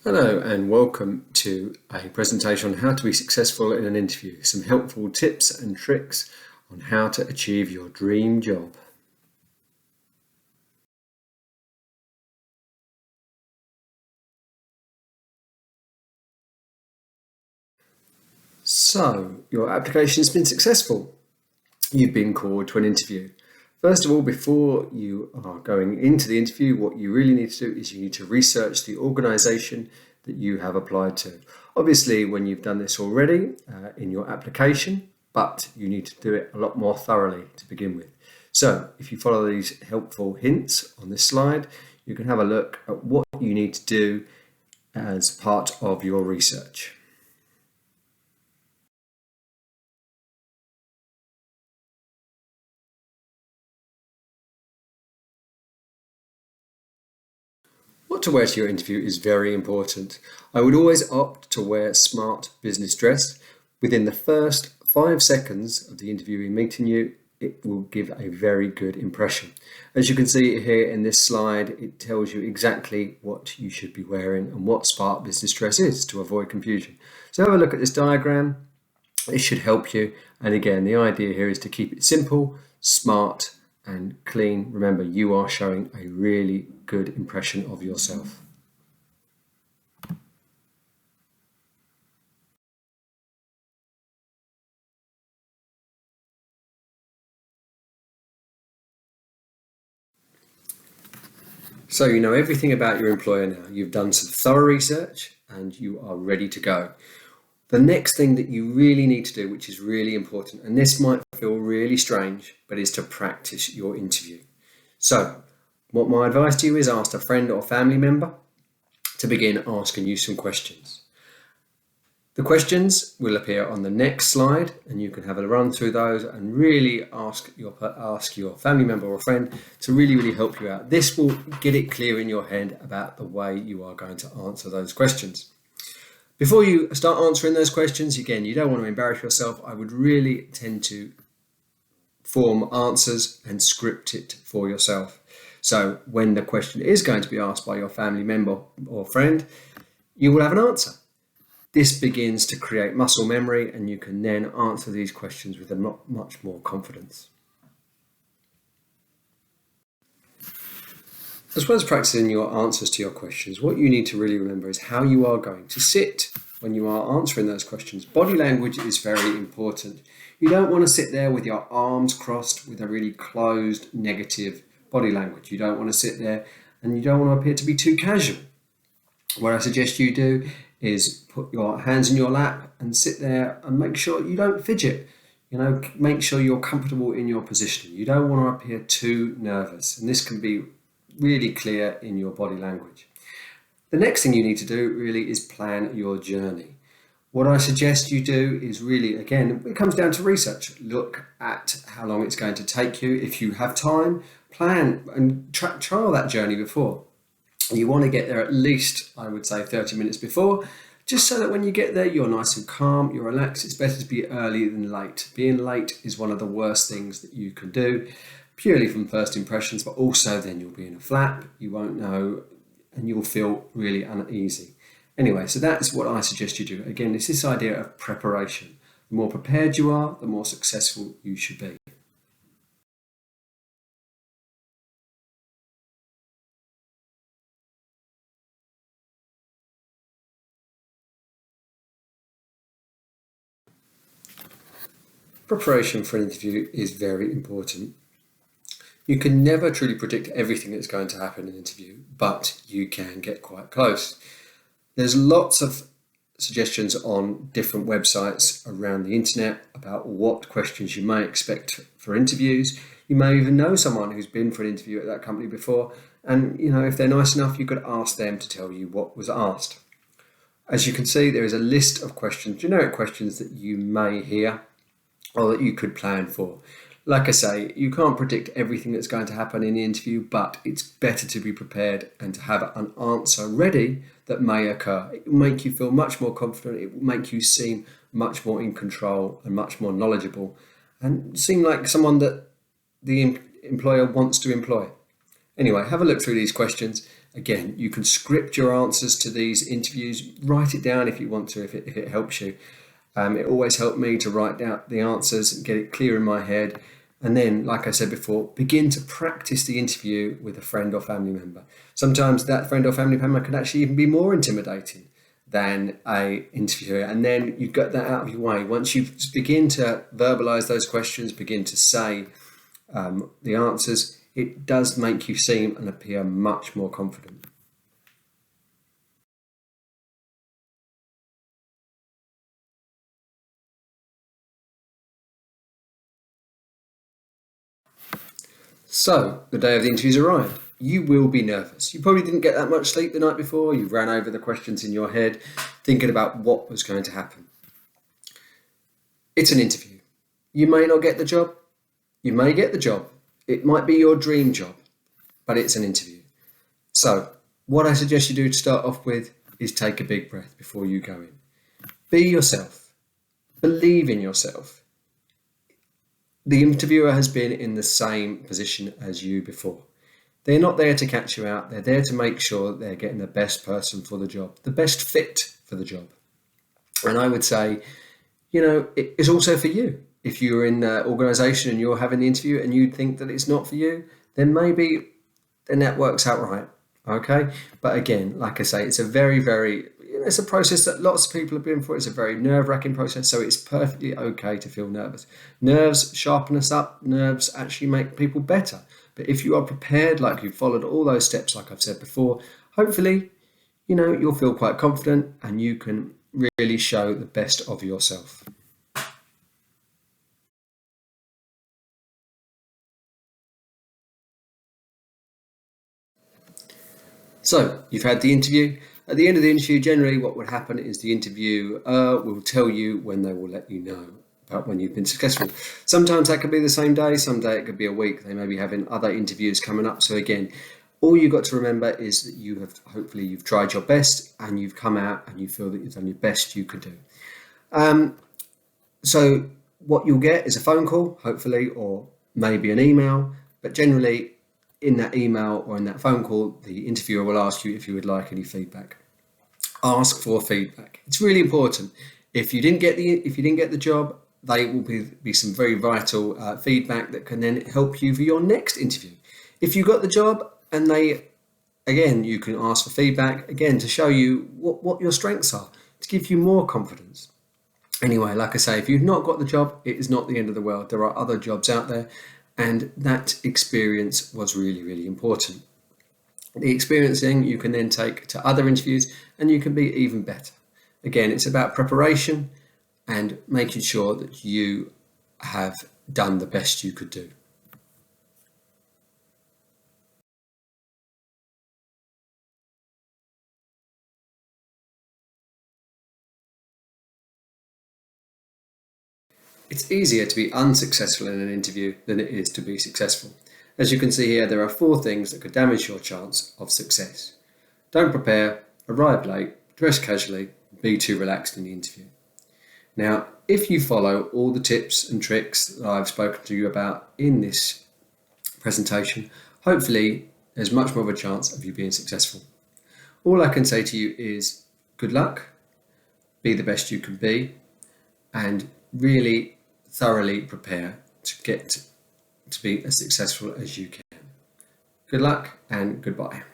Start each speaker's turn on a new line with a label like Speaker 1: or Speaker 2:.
Speaker 1: Hello and welcome to a presentation on how to be successful in an interview. Some helpful tips and tricks on how to achieve your dream job. So, your application has been successful. You've been called to an interview. First of all, before you are going into the interview, what you really need to do is you need to research the organisation that you have applied to. Obviously, when you've done this already in your application, but you need to do it a lot more thoroughly to begin with. So if you follow these helpful hints on this slide, you can have a look at what you need to do as part of your research. What to wear to your interview is very important. I would always opt to wear smart business dress. Within the first 5 seconds of the interviewee meeting you, it will give a very good impression. As you can see here in this slide, it tells you exactly what you should be wearing and what smart business dress is to avoid confusion. So have a look at this diagram. It should help you. And again, the idea here is to keep it simple, smart, and clean. Remember, you are showing a really good impression of yourself. So you know everything about your employer now. You've done some thorough research and you are ready to go. The next thing that you really need to do, which is really important, and this might feel really strange, but is to practice your interview. So what my advice to you is ask a friend or family member to begin asking you some questions. The questions will appear on the next slide and you can have a run through those and really ask your family member or friend to really help you out. This will get it clear in your head about the way you are going to answer those questions. Before you start answering those questions, again, you don't want to embarrass yourself. I would really tend to form answers and script it for yourself. So when the question is going to be asked by your family member or friend, you will have an answer. This begins to create muscle memory and you can then answer these questions with much more confidence. As well as practicing your answers to your questions, what you need to really remember is how you are going to sit when you are answering those questions. Body language is very important. You don't want to sit there with your arms crossed with a really closed, negative body language. You don't want to sit there and you don't want to appear to be too casual. What I suggest you do is put your hands in your lap and sit there and make sure you don't fidget. Make sure you're comfortable in your position. You don't want to appear too nervous, and this can be really clear in your body language. The next thing you need to do really is plan your journey. What I suggest you do is really, again, it comes down to research. Look at how long it's going to take you. If you have time, plan and trial that journey before. You want to get there at least, I would say, 30 minutes before, just so that when you get there, you're nice and calm, you're relaxed. It's better to be early than late. Being late is one of the worst things that you can do, purely from first impressions, but also then you'll be in a flap, you won't know, and you'll feel really uneasy. Anyway, so that's what I suggest you do. Again, it's this idea of preparation. The more prepared you are, the more successful you should be. Preparation for an interview is very important. You can never truly predict everything that's going to happen in an interview, but you can get quite close. There's lots of suggestions on different websites around the internet about what questions you may expect for interviews. You may even know someone who's been for an interview at that company before, and if they're nice enough, you could ask them to tell you what was asked. As you can see, there is a list of questions, generic questions that you may hear or that you could plan for. Like I say, you can't predict everything that's going to happen in the interview, but it's better to be prepared and to have an answer ready that may occur. It will make you feel much more confident. It will make you seem much more in control and much more knowledgeable and seem like someone that the employer wants to employ. Anyway, have a look through these questions Again, you can script your answers to these interviews, write it down if you want to, if it helps you. It always helped me to write down the answers and get it clear in my head. And then, like I said before, begin to practice the interview with a friend or family member. Sometimes that friend or family member can actually even be more intimidating than a interviewer. And then you've got that out of your way. Once you begin to verbalize those questions, begin to say the answers, it does make you seem and appear much more confident. So the day of the interviews arrived. You will be nervous. You probably didn't get that much sleep the night before. You ran over the questions in your head, thinking about what was going to happen. It's an interview. You may not get the job. You may get the job. It might be your dream job, but it's an interview. So what I suggest you do to start off with is take a big breath before you go in. Be yourself. Believe in yourself. The interviewer has been in the same position as you before. They're not there to catch you out. They're there to make sure they're getting the best person for the job, the best fit for the job. And I would say, it's also for you. If you're in an organisation and you're having the interview and you think that it's not for you, then that works out right. Okay. But again, like I say, it's a it's a process that lots of people have been through. It's a very nerve-wracking process, so it's perfectly okay to feel nervous. Nerves sharpen us up. Nerves actually make people better. But if you are prepared, like you've followed all those steps, like I've said before, hopefully, you'll feel quite confident and you can really show the best of yourself. So you've had the interview. At the end of the interview, generally what would happen is the interviewer will tell you when they will let you know about when you've been successful. Sometimes that could be the same day, someday it could be a week. They may be having other interviews coming up. So again, all you've got to remember is that you've tried your best and you've come out and you feel that you've done your best you could do. So what you'll get is a phone call, hopefully, or maybe an email, but generally in that email or in that phone call, the interviewer will ask you if you would like any feedback. Ask for feedback. It's really important. If you didn't get the job, they will be some very vital feedback that can then help you for your next interview. If you got the job and you can ask for feedback again to show you what your strengths are, to give you more confidence. Anyway, like I say, if you've not got the job, it is not the end of the world. There are other jobs out there. And that experience was really, really important. The experiencing you can then take to other interviews and you can be even better. Again, it's about preparation and making sure that you have done the best you could do. It's easier to be unsuccessful in an interview than it is to be successful. As you can see here, there are 4 things that could damage your chance of success. Don't prepare, arrive late, dress casually, be too relaxed in the interview. Now, if you follow all the tips and tricks that I've spoken to you about in this presentation, hopefully there's much more of a chance of you being successful. All I can say to you is good luck, be the best you can be, and really thoroughly prepare to get to be as successful as you can. Good luck and goodbye.